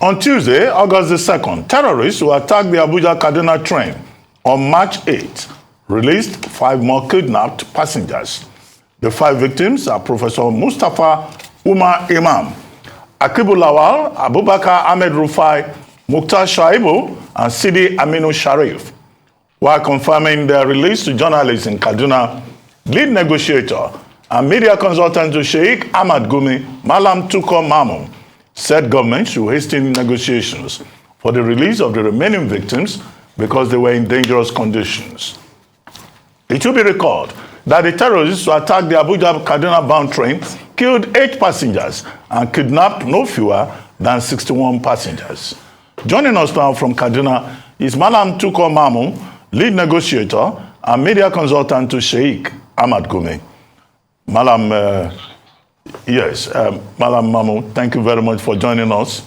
On Tuesday, August the 2nd, terrorists who attacked the Abuja Kaduna train on March 8 released 5 more kidnapped passengers. The 5 victims are Professor Mustafa Umar Imam, Akibu Lawal, Abubakar Ahmed Rufai, Mukhtar Shaibu, and Sidi Aminu Sharif. While confirming their release to journalists in Kaduna, lead negotiator and media consultant to Sheikh Ahmad Gumi, Malam Tukur Mamu, said government should hasten negotiations for the release of the remaining victims because they were in dangerous conditions. It should be recalled that the terrorists who attacked the Abuja Kaduna bound train killed 8 passengers and kidnapped no fewer than 61 passengers. Joining us now from Kaduna is Malam Tukur Mamu, lead negotiator and media consultant to Sheikh Ahmad Gumi. Malam, Malam Mamu, thank you very much for joining us.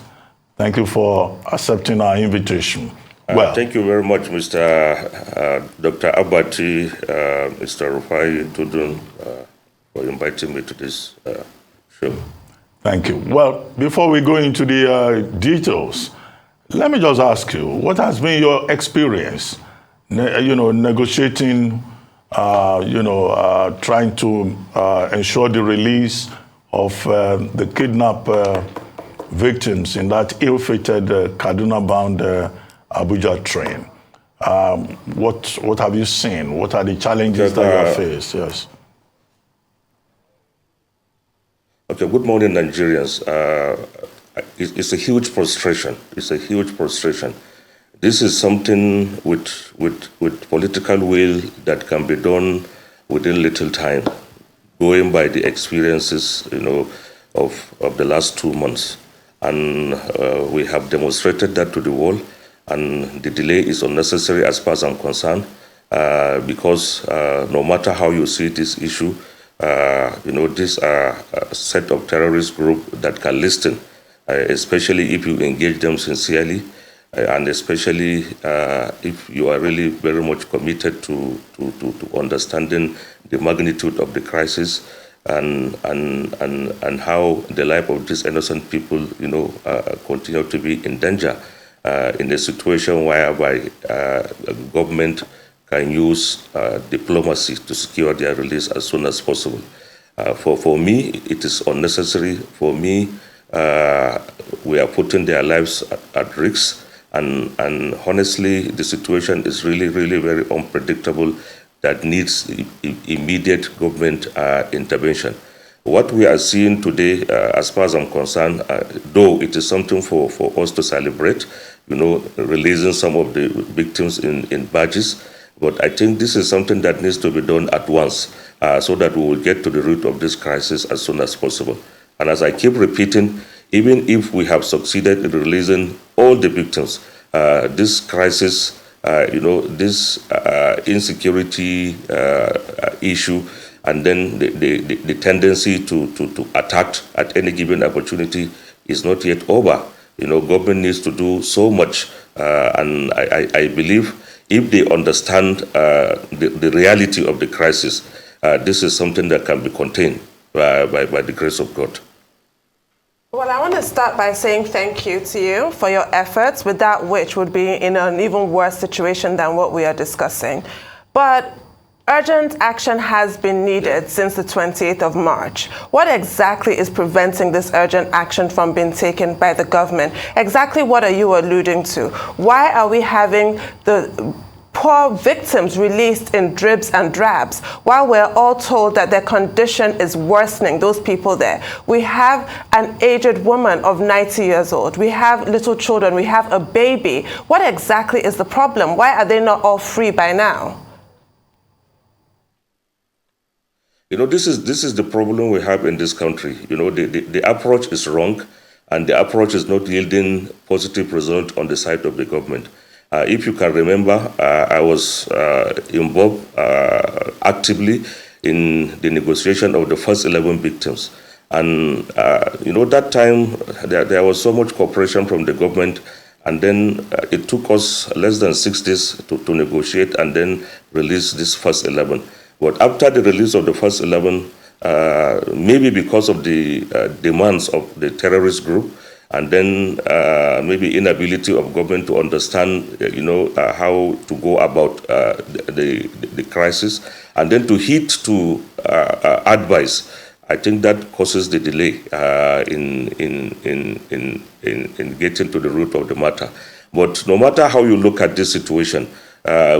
Thank you for accepting our invitation. Thank you very much, Mr. Dr. Abati, Mr. Rufai Tudun, for inviting me to this show. Thank you. Well, before we go into the details, let me just ask you, what has been your experience, negotiating, trying to ensure the release of the kidnapped victims in that ill-fated Kaduna-bound Abuja train? What have you seen? What are the challenges that you have faced? Yes. Okay. Good morning, Nigerians. It's a huge frustration. It's a huge frustration. This is something with political will that can be done within little time, going by the experiences, of the last 2 months. And we have demonstrated that to the world. And the delay is unnecessary as far as I'm concerned, because no matter how you see this issue, these are a set of terrorist groups that can listen, especially if you engage them sincerely, and especially if you are really very much committed to understanding the magnitude of the crisis and how the life of these innocent people, continue to be in danger. In a situation whereby government can use diplomacy to secure their release as soon as possible. For me, it is unnecessary. For me, we are putting their lives at risk. And honestly, the situation is really, really very unpredictable that needs immediate government intervention. What we are seeing today, as far as I'm concerned, though it is something for us to celebrate, releasing some of the victims in barges, but I think this is something that needs to be done at once, so that we will get to the root of this crisis as soon as possible. And as I keep repeating, even if we have succeeded in releasing all the victims, this crisis, this insecurity issue, and then the tendency to attack at any given opportunity is not yet over. Government needs to do so much, and I believe if they understand the reality of the crisis, this is something that can be contained by the grace of God. Well, I want to start by saying thank you to you for your efforts, without which would be in an even worse situation than what we are discussing. But urgent action has been needed since the 28th of March. What exactly is preventing this urgent action from being taken by the government? Exactly what are you alluding to? Why are we having the poor victims released in dribs and drabs while we're all told that their condition is worsening, those people there? We have an aged woman of 90 years old. We have little children. We have a baby. What exactly is the problem? Why are they not all free by now? This is the problem we have in this country. The approach is wrong, and the approach is not yielding positive result on the side of the government. If you can remember, I was involved actively in the negotiation of the first 11 victims. And, that time there was so much cooperation from the government, and then it took us less than 6 days to negotiate and then release this first 11. But after the release of the first 11, maybe because of the demands of the terrorist group, and then maybe inability of government to understand, how to go about the crisis, and then to heed to advice. I think that causes the delay in getting to the root of the matter. But no matter how you look at this situation,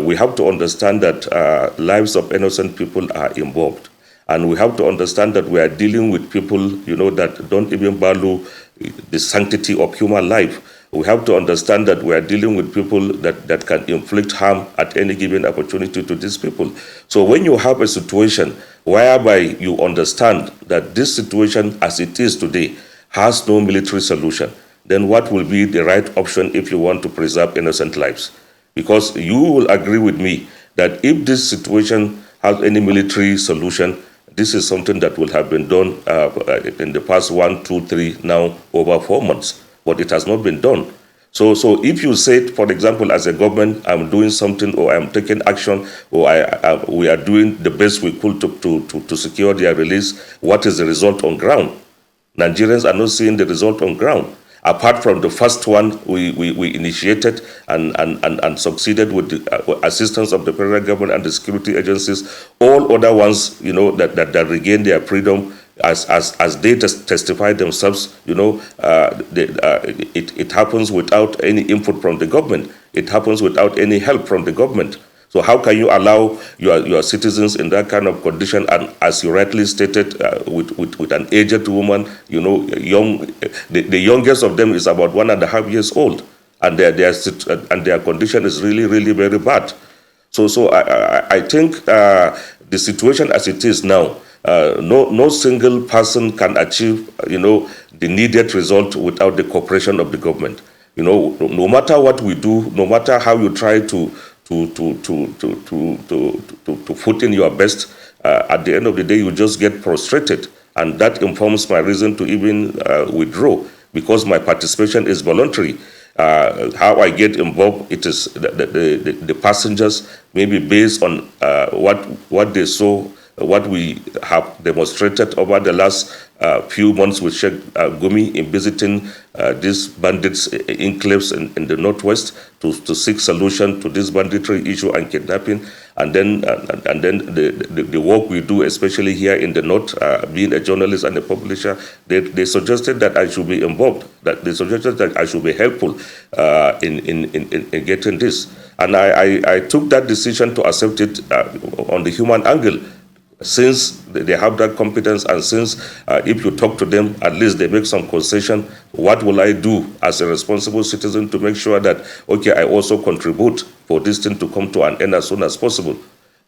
we have to understand that lives of innocent people are involved. And we have to understand that we are dealing with people, that don't even value the sanctity of human life. We have to understand that we are dealing with people that can inflict harm at any given opportunity to these people. So when you have a situation whereby you understand that this situation as it is today has no military solution, then what will be the right option if you want to preserve innocent lives? Because you will agree with me that if this situation has any military solution, this is something that will have been done in the past 1, 2, 3, now over 4 months, but it has not been done. So if you say, for example, as a government, I'm doing something, or I'm taking action, or we are doing the best we could to secure their release, what is the result on ground? Nigerians are not seeing the result on ground. Apart from the first one we initiated and succeeded with the assistance of the federal government and the security agencies, all other ones, that regained their freedom as they testify themselves, it happens without any input from the government. It happens without any help from the government. So how can you allow your citizens in that kind of condition? And as you rightly stated, with an aged woman, young, the youngest of them is about 1.5 years old, and their condition is really, really very bad. So I think the situation as it is now, no single person can achieve, the needed result without the cooperation of the government. No matter what we do, no matter how you try to put in your best, at the end of the day, you just get frustrated. And that informs my reason to even withdraw, because my participation is voluntary. How I get involved, it is the passengers, maybe based on what they saw, what we have demonstrated over the last few months with Sheikh Gumi in visiting these bandits enclaves in the northwest to seek solution to this banditry issue and kidnapping, and then the work we do, especially here in the north, being a journalist and a publisher, they suggested that I should be involved, that they suggested that I should be helpful in getting this, and I took that decision to accept it on the human angle. Since they have that competence, and since if you talk to them, at least they make some concession, what will I do as a responsible citizen to make sure that, okay, I also contribute for this thing to come to an end as soon as possible?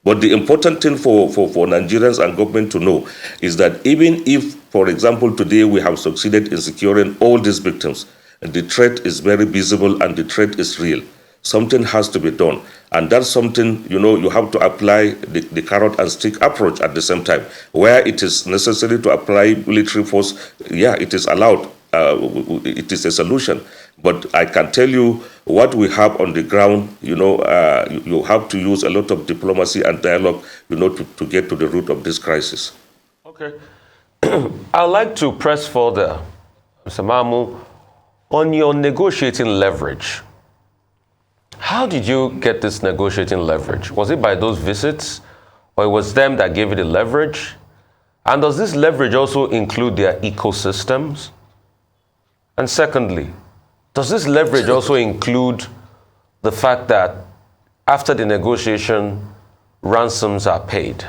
But the important thing for Nigerians and government to know is that even if, for example, today we have succeeded in securing all these victims, the threat is very visible and the threat is real. Something has to be done. And that's something, you have to apply the carrot and stick approach at the same time. Where it is necessary to apply military force, yeah, it is allowed. It is a solution. But I can tell you what we have on the ground, you have to use a lot of diplomacy and dialogue, to get to the root of this crisis. Okay. I'd like to press further, Mr. Mamu, on your negotiating leverage. How did you get this negotiating leverage? Was it by those visits, or it was them that gave you the leverage? And does this leverage also include their ecosystems? And secondly, does this leverage also include the fact that after the negotiation, ransoms are paid?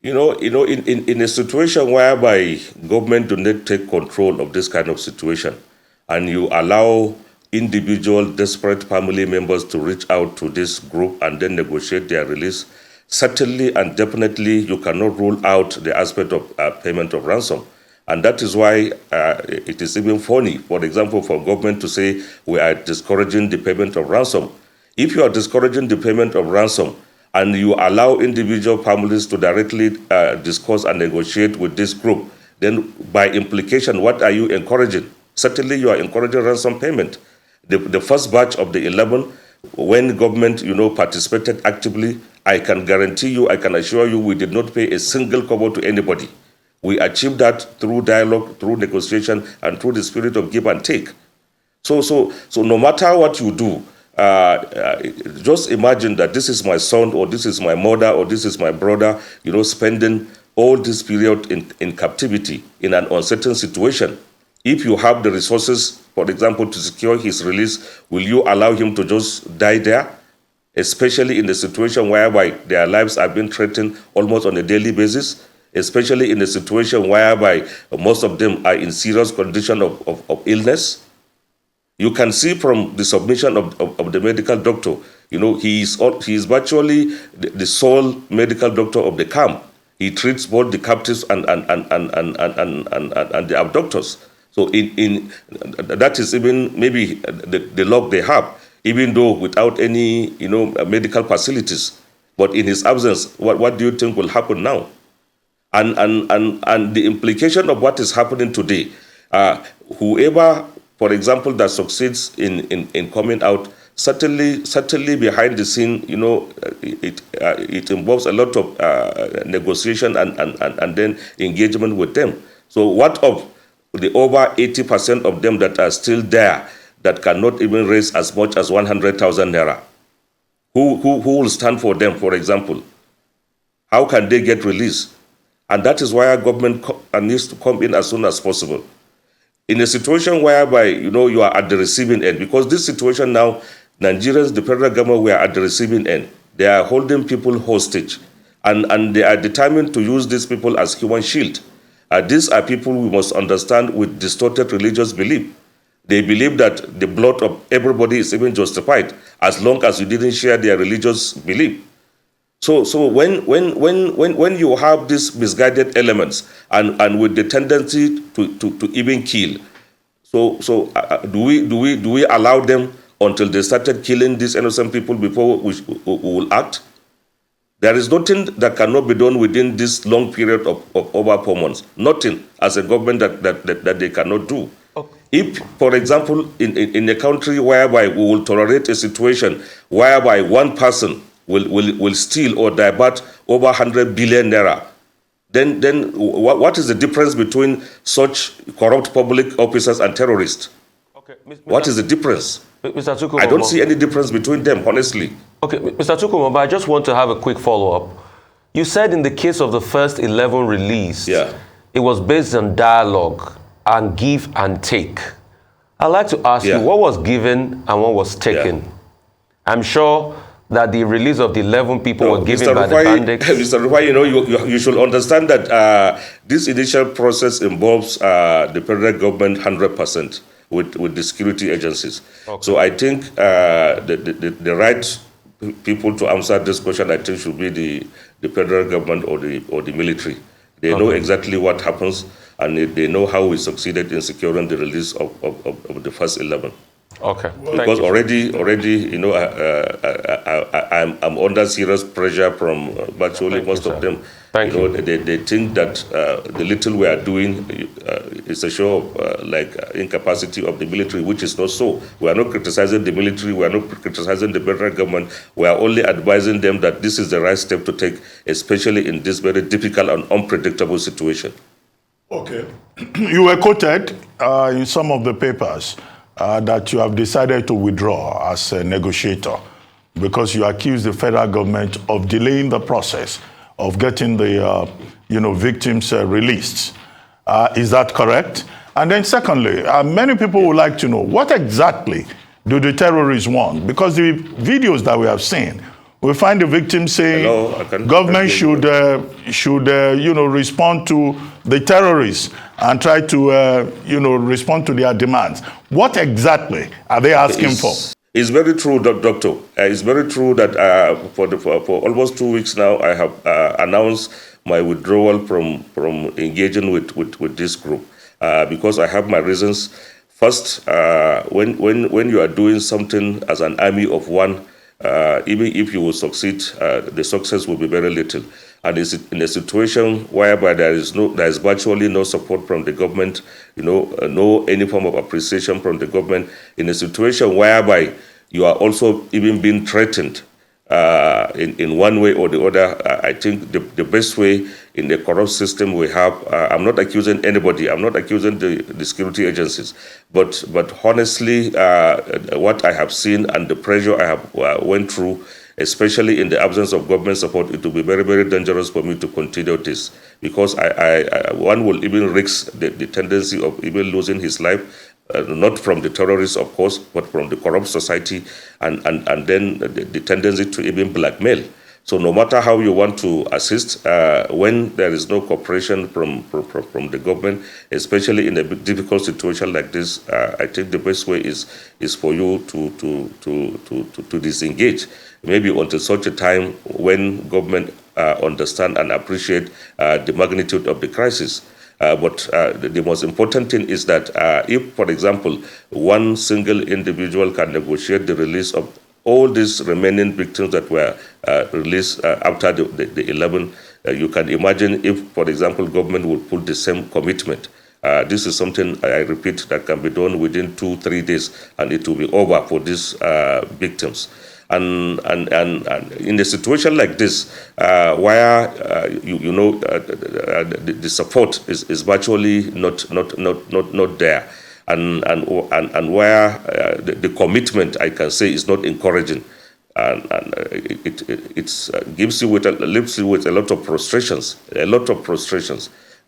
In a situation whereby government do not take control of this kind of situation, and you allow individual desperate family members to reach out to this group and then negotiate their release, certainly and definitely you cannot rule out the aspect of payment of ransom. And that is why it is even funny, for example, for government to say we are discouraging the payment of ransom. If you are discouraging the payment of ransom and you allow individual families to directly discuss and negotiate with this group, then by implication, what are you encouraging? Certainly you are encouraging ransom payment. The first batch of the 11, when government, participated actively, I can guarantee you, I can assure you, we did not pay a single kobo to anybody. We achieve that through dialogue, through negotiation, and through the spirit of give and take. So no matter what you do, just imagine that this is my son, or this is my mother, or this is my brother, spending all this period in captivity in an uncertain situation. If you have the resources, for example, to secure his release, will you allow him to just die there? Especially in the situation whereby their lives are being threatened almost on a daily basis, especially in a situation whereby most of them are in serious condition of illness. You can see from the submission of the medical doctor, he is virtually the sole medical doctor of the camp. He treats both the captives and the abductors. So that is even maybe the luck they have, even though without any medical facilities. But in his absence, what do you think will happen now? And the implication of what is happening today, whoever, for example, that succeeds in coming out, certainly behind the scene, it involves a lot of negotiation and then engagement with them. So what of the over 80% of them that are still there that cannot even raise as much as 100,000 naira? Who will stand for them, for example? How can they get released? And that is why our government needs to come in as soon as possible. In a situation whereby, you are at the receiving end, because this situation now, Nigerians, the federal government, we are at the receiving end. They are holding people hostage, and they are determined to use these people as human shield. These are people we must understand with distorted religious belief. They believe that the blood of everybody is even justified as long as you didn't share their religious belief. So when you have these misguided elements and with the tendency to even kill, do we allow them until they started killing these innocent people before we will act? There is nothing that cannot be done within this long period of over 4 months. Nothing as a government that they cannot do. Okay. If, for example, in a country whereby we will tolerate a situation whereby one person will steal or divert over 100 billion naira, then what is the difference between such corrupt public officers and terrorists? Okay. What is the difference? Mr. Tukur Mamu, I don't see any difference between them, honestly. Okay, Mr. Tukur Mamu, I just want to have a quick follow-up. You said in the case of the first 11 released, it was based on dialogue and give and take. I'd like to ask you, what was given and what was taken? I'm sure that the release of the 11 people were given by the bandits. Mr. Rufai, you should understand that this initial process involves the federal government 100%. With the security agencies. Okay. So I think the right people to answer this question, I think, should be the federal government or the military. They know exactly what happens, and they know how we succeeded in securing the release of the first 11. Okay. Because already, I'm under serious pressure from virtually most of them. They think that the little we are doing is a show of incapacity of the military, which is not so. We are not criticizing the military. We are not criticizing the federal government. We are only advising them that this is the right step to take, especially in this very difficult and unpredictable situation. Okay. You were quoted in some of the papers that you have decided to withdraw as a negotiator because you accuse the federal government of delaying the process of getting the victims released. Is that correct? And then secondly, many people would like to know, what exactly do the terrorists want? Because the videos that we have seen, we find the victims saying government should respond to the terrorists and try to respond to their demands. What exactly are they asking for? It's very true, Doctor. It's very true that for almost 2 weeks now, I have announced my withdrawal from engaging with this group because I have my reasons. First, when you are doing something as an army of one, even if you will succeed, the success will be very little. And it's in a situation whereby there is virtually no support from the government, no any form of appreciation from the government, in a situation whereby you are also even being threatened in one way or the other. I think the best way in the corrupt system we have, I'm not accusing anybody, I'm not accusing the security agencies, but honestly, what I have seen and the pressure I have went through, especially in the absence of government support, it will be very, very dangerous for me to continue this, because one will even risk the tendency of even losing his life, not from the terrorists, of course, but from the corrupt society, and then the tendency to even blackmail. So no matter how you want to assist, when there is no cooperation from the government, especially in a difficult situation like this, I think the best way is for you to disengage. Maybe until such a time when government understand and appreciate the magnitude of the crisis. But the most important thing is that if, for example, one single individual can negotiate the release of all these remaining victims that were released after the 11, you can imagine if, for example, government would put the same commitment. This is something, I repeat, that can be done within 2-3 days, and it will be over for these victims. And in a situation like this, where the support is virtually not there, and where the commitment, I can say, is not encouraging, and it gives you leaves you with a lot of frustrations,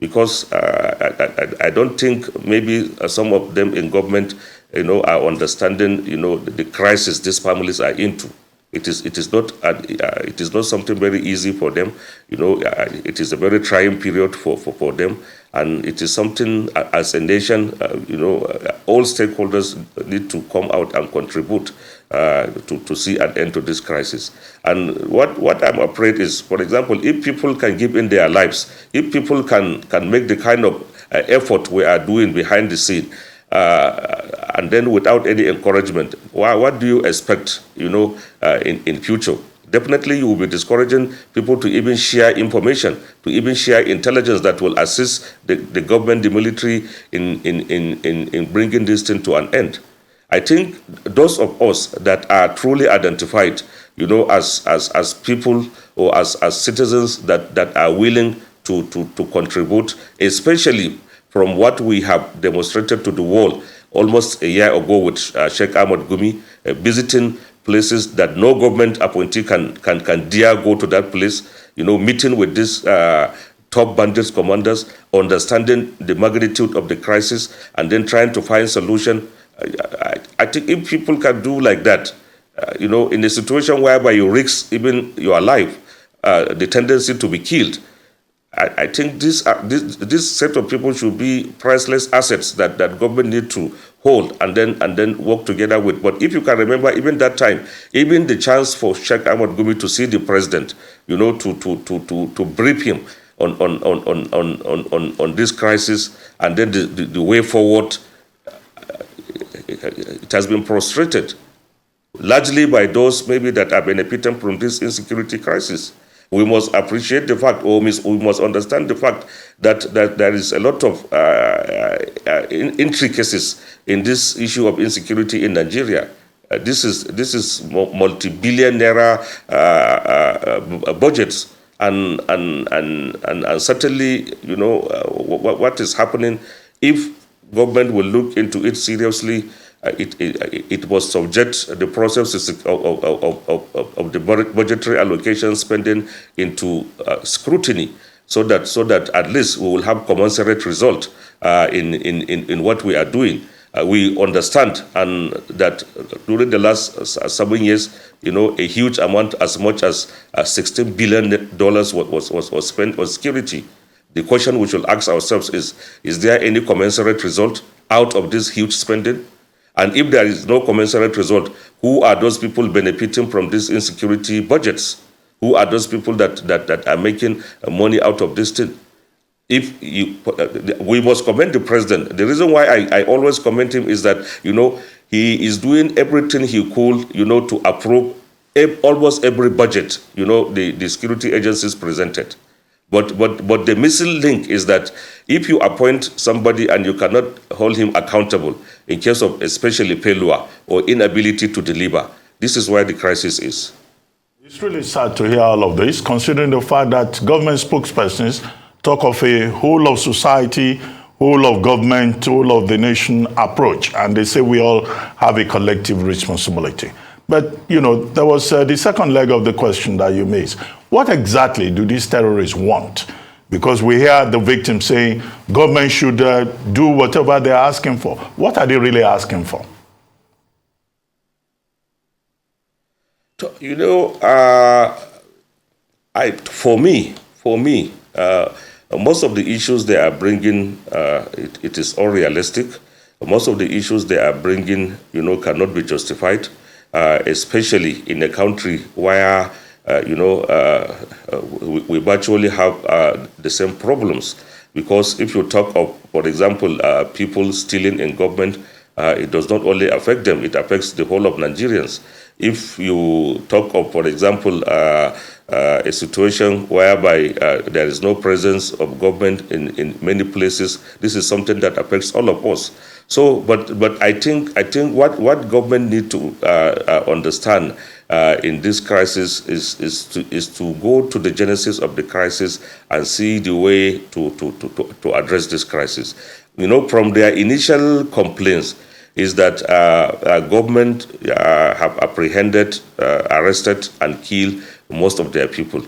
because I don't think maybe some of them in government, are understanding, the crisis these families are into. It is not something very easy for them. It is a very trying period for them, and it is something as a nation, all stakeholders need to come out and contribute to see an end to this crisis. And what I'm afraid is, for example, if people can give in their lives, if people can make the kind of effort we are doing behind the scene, and then without any encouragement, what do you expect, in future? Definitely you will be discouraging people to even share information, to even share intelligence that will assist the government, the military in bringing this thing to an end. I think those of us that are truly identified, as people or as citizens that are willing to contribute, especially from what we have demonstrated to the world almost a year ago with Sheikh Ahmad Gumi, visiting places that no government appointee can dare go to that place, meeting with these top bandits commanders, understanding the magnitude of the crisis, and then trying to find solution. I think if people can do like that, in a situation whereby you risk even your life, the tendency to be killed, I think this set of people should be priceless assets that government need to hold and then work together with. But if you can remember, even that time, even the chance for Sheikh Ahmad Gumi to see the president, to brief him on this crisis, and then the way forward, it has been frustrated, largely by those maybe that are benefiting from this insecurity crisis. We must appreciate the fact, or we must understand the fact that there is a lot of intricacies in this issue of insecurity in Nigeria. This is multi-billion naira budgets, and certainly, what is happening, if government will look into it seriously, it was subject the processes of the budgetary allocation spending into scrutiny, so that at least we will have commensurate result in what we are doing. We understand and that during the last 7 years, a huge amount, as much as $16 billion was spent on security. The question we should ask ourselves is there any commensurate result out of this huge spending? And if there is no commensurate result, who are those people benefiting from these insecurity budgets? Who are those people that are making money out of this thing? We must commend the president. The reason why I always commend him is that, he is doing everything he could, to approve almost every budget, the security agencies presented. But the missing link is that if you appoint somebody and you cannot hold him accountable in case of especially failure or inability to deliver, this is where the crisis is. It's really sad to hear all of this, considering the fact that government spokespersons talk of a whole of society, whole of government, whole of the nation approach, and they say we all have a collective responsibility. But, you know, there was the second leg of the question that you made. What exactly do these terrorists want? Because we hear the victims saying government should do whatever they're asking for. What are they really asking for? You know, for me, most of the issues they are bringing, it is unrealistic. Most of the issues they are bringing, you know, cannot be justified, especially in a country where, we virtually have the same problems. Because if you talk of, for example, people stealing in government, it does not only affect them, it affects the whole of Nigerians. If you talk of, for example, a situation whereby there is no presence of government in many places, this is something that affects all of us. So, but I think what government need to understand in this crisis is to go to the genesis of the crisis and see the way to address this crisis. You know, from their initial complaints, is that government have apprehended, arrested, and killed most of their people.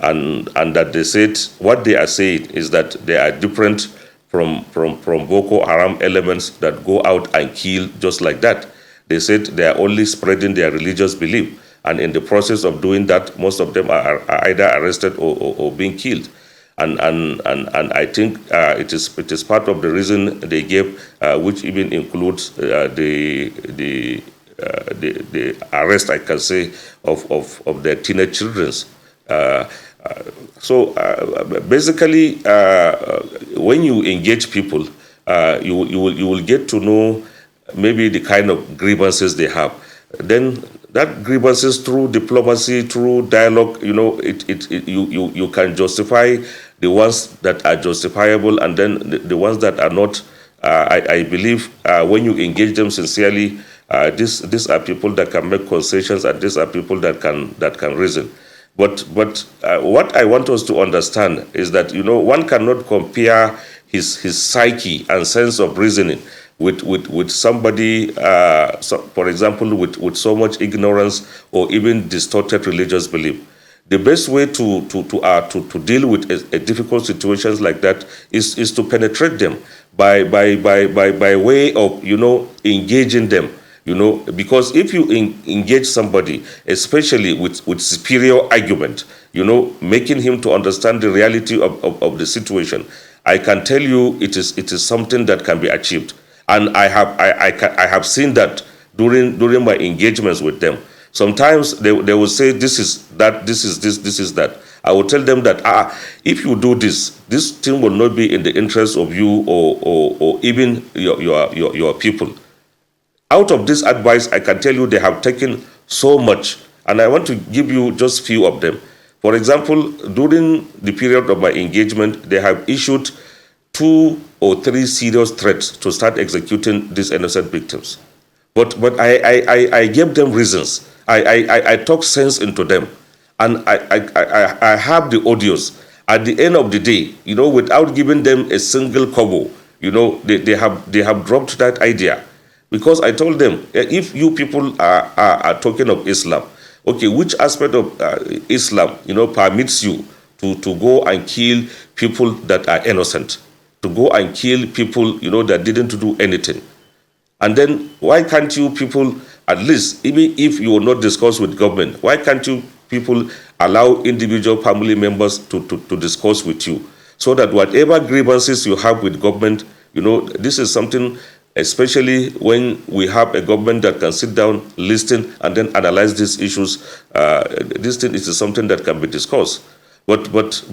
And that they said, what they are saying is that they are different from Boko Haram elements that go out and kill just like that. They said they are only spreading their religious belief. And in the process of doing that, most of them are either arrested or being killed. And I think it is part of the reason they gave, which even includes the arrest, I can say, of their teenage children. So basically, when you engage people, you will get to know maybe the kind of grievances they have. Then that grievances through diplomacy, through dialogue, you know, you can justify the ones that are justifiable, and then the ones that are not. I believe when you engage them sincerely, these are people that can make concessions, and these are people that can reason. But what I want us to understand is that, you know, one cannot compare his psyche and sense of reasoning with somebody, for example, with so much ignorance or even distorted religious belief. The best way to deal with a difficult situations like that is to penetrate them by way of, you know, engaging them. You know, because if you engage somebody, especially with superior argument, you know, making him to understand the reality of the situation, I can tell you it is something that can be achieved. And I have seen that during my engagements with them. Sometimes they will say, this is that, this is this, this is that. I will tell them that if you do this thing will not be in the interest of you or even your people. Out of this advice, I can tell you they have taken so much, and I want to give you just few of them. For example, during the period of my engagement, they have issued 2 or 3 serious threats to start executing these innocent victims. But I gave them reasons. I talked sense into them, and I have the audios. At the end of the day, you know, without giving them a single kobo, you know, they have dropped that idea. Because I told them, if you people are talking of Islam, okay, which aspect of Islam, you know, permits you to go and kill people that are innocent, to go and kill people, you know, that didn't do anything? And then why can't you people, at least, even if you will not discuss with government, why can't you people allow individual family members to discuss with you, so that whatever grievances you have with government, you know, this is something. Especially when we have a government that can sit down, listen, and then analyze these issues. This thing is something that can be discussed. But what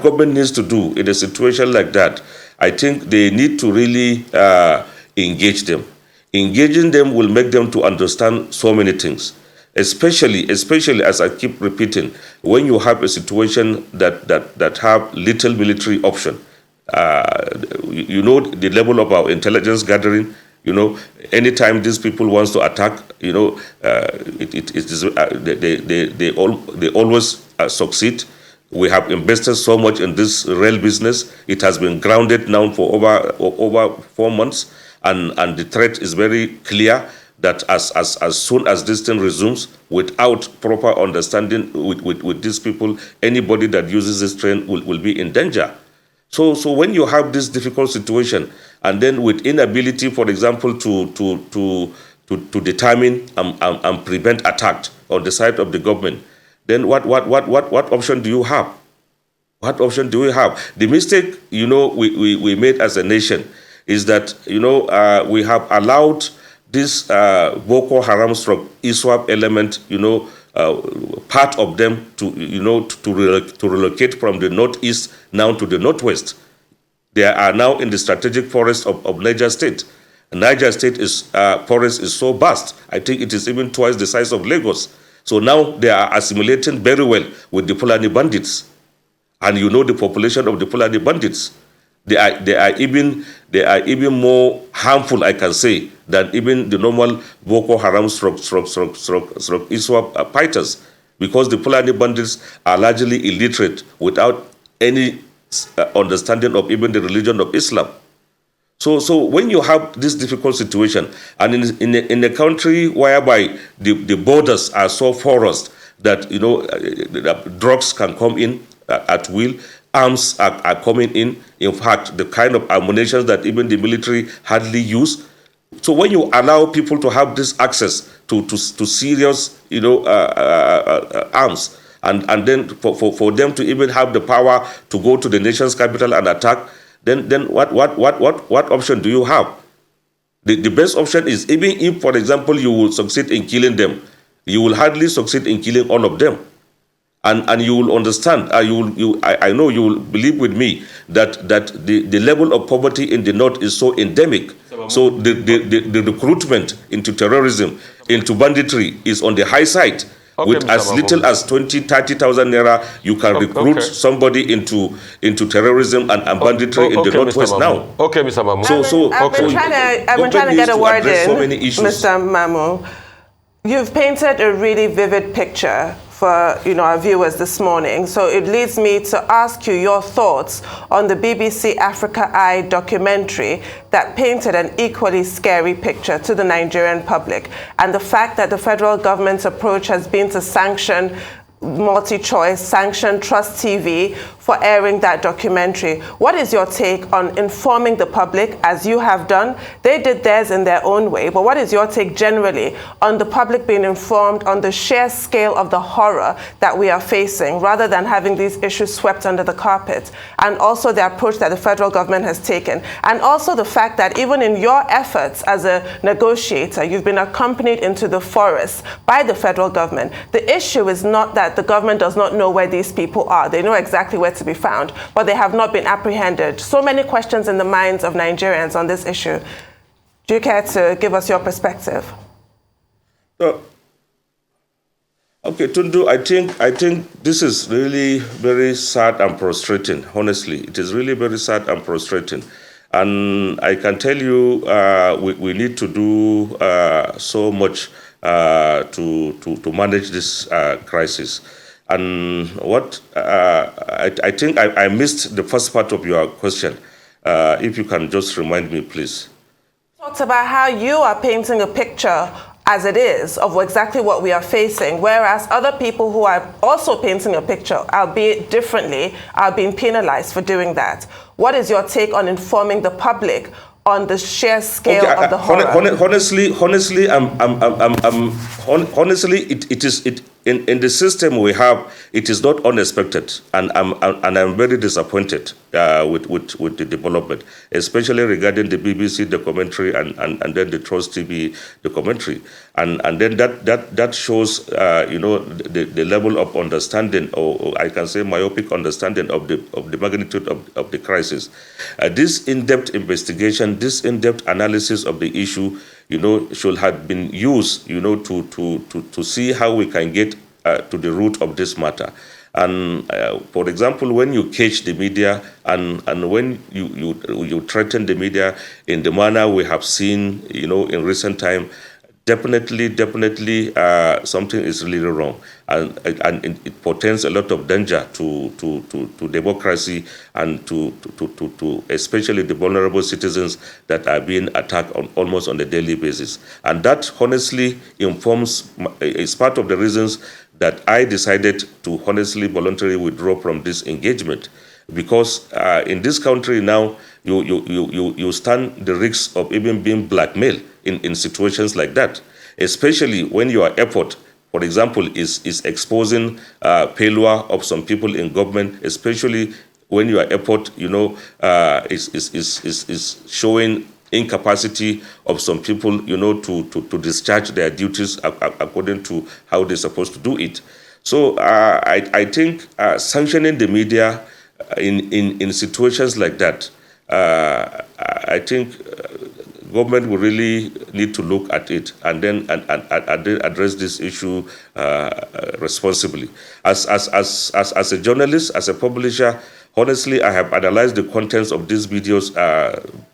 government needs to do in a situation like that, I think they need to really engage them. Engaging them will make them to understand so many things. Especially as I keep repeating, when you have a situation that have little military option. You know, the level of our intelligence gathering, you know, anytime these people wants to attack, they always succeed. We have invested so much in this rail business. It has been grounded now for over 4 months, and the threat is very clear that as soon as this thing resumes, without proper understanding with these people, anybody that uses this train will be in danger. So when you have this difficult situation, and then with inability, for example, to determine and prevent attack on the side of the government, then what option do you have? What option do we have? The mistake, we made as a nation is that, we have allowed this Boko Haram stroke ISWAP element, part of them to relocate from the northeast now to the northwest. They are now in the strategic forest of Niger State. Niger State forest is so vast. I think it is even twice the size of Lagos. So now they are assimilating very well with the Fulani bandits. And the population of the Fulani bandits. They are even more harmful, I can say, than even the normal Boko Haram stroke ISWAP fighters, because the Fulani bandits are largely illiterate without any understanding of even the religion of Islam. So when you have this difficult situation, and in a country whereby the borders are so porous that drugs can come in at will, arms are coming in. In fact, the kind of ammunition that even the military hardly use. So when you allow people to have this access to serious arms, and then for them to even have the power to go to the nation's capital and attack, then what option do you have? The best option is, even if, for example, you will succeed in killing them, you will hardly succeed in killing all of them. And you will understand, I know you will believe with me that the level of poverty in the north is so endemic. So the recruitment into terrorism, into banditry is on the high side. Okay, with Mr. as little Mamu. As 20,000-30,000 naira, you can recruit somebody into terrorism and banditry in the northwest now. Okay, Mr. Mamu. I've been trying to get a word in, so many issues. Mr. Mamu. You've painted a really vivid picture for our viewers this morning. So it leads me to ask you your thoughts on the BBC Africa Eye documentary that painted an equally scary picture to the Nigerian public, and the fact that the federal government's approach has been to sanction MultiChoice, sanction Trust TV for airing that documentary. What is your take on informing the public, as you have done? They did theirs in their own way, but what is your take generally on the public being informed on the sheer scale of the horror that we are facing, rather than having these issues swept under the carpet? And also the approach that the federal government has taken, and also the fact that even in your efforts as a negotiator, you've been accompanied into the forest by the federal government. The issue is not that the government does not know where these people are. They know exactly where to be found, but they have not been apprehended. So many questions in the minds of Nigerians on this issue. Do you care to give us your perspective? Okay, Tundu, I think this is really very sad and frustrating. Honestly, it is really very sad and frustrating. And I can tell you, we need to do so much to manage this crisis. And what I think I missed the first part of your question. If you can just remind me, please. Talked about how you are painting a picture as it is of exactly what we are facing, whereas other people who are also painting a picture, albeit differently, are being penalized for doing that. What is your take on informing the public on the sheer scale of the horror? Honestly, it is in the system we have. It is not unexpected, and I'm very disappointed with the development, especially regarding the BBC documentary and then the Trust TV documentary, and then that shows the level of understanding, or I can say myopic understanding of the magnitude of the crisis. This in-depth investigation, this in-depth analysis of the issue, should have been used, to see how we can get to the root of this matter. And for example, when you cage the media and when you threaten the media in the manner we have seen, in recent time, definitely something is really wrong, and it portends a lot of danger to democracy and to especially the vulnerable citizens that are being attacked almost on a daily basis. And that honestly is part of the reasons that I decided to honestly voluntarily withdraw from this engagement, because in this country now you stand the risk of even being blackmailed in situations like that, especially when your effort, for example, is exposing failure of some people in government, especially when your effort, is showing incapacity of some people, to discharge their duties according to how they're supposed to do it. So I think sanctioning the media in situations like that, I think government will really need to look at it and then address this issue responsibly. As a journalist, as a publisher, honestly, I have analyzed the contents of these videos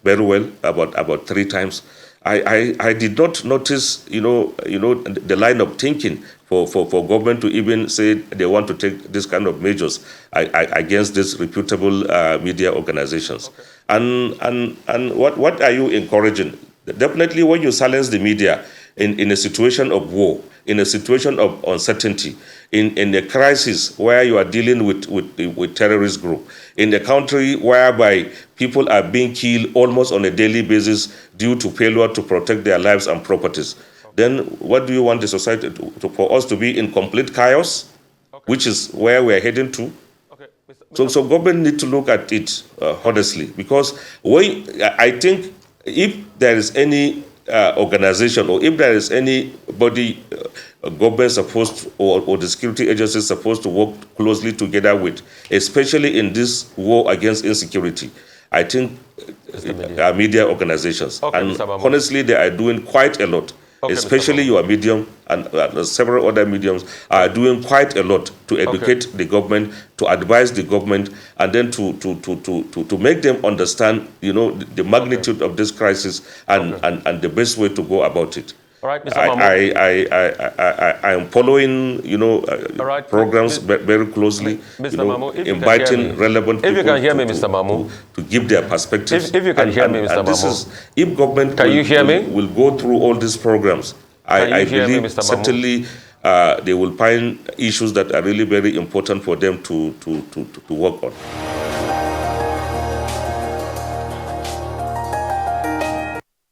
very well, about 3 times. I did not notice, the line of thinking for government to even say they want to take this kind of measures against these reputable media organizations. Okay. And what are you encouraging? Definitely, when you silence the media in a situation of war, in a situation of uncertainty, in a crisis where you are dealing with terrorist group, in a country whereby people are being killed almost on a daily basis due to failure to protect their lives and properties, then what do you want the society for us to be in complete chaos, okay, which is where we are heading to? Okay. So government need to look at it honestly, because I think if there is any organization, or if there is anybody government supposed to, or the security agencies supposed to work closely together with, especially in this war against insecurity, I think media organizations. Okay, and honestly, they are doing quite a lot. Okay, especially your medium and several other mediums are doing quite a lot to educate the government, to advise the government, and then to make them understand, the magnitude of this crisis and the best way to go about it. All right, Mr. Mamu. I am following, programs very closely, Mr. Mamu, inviting relevant people. If you can hear me, Mr. Mamu, to give their perspectives. If you can hear me, Mr. Mamu, if government will go through all these programs, I believe certainly they will find issues that are really very important for them to work on.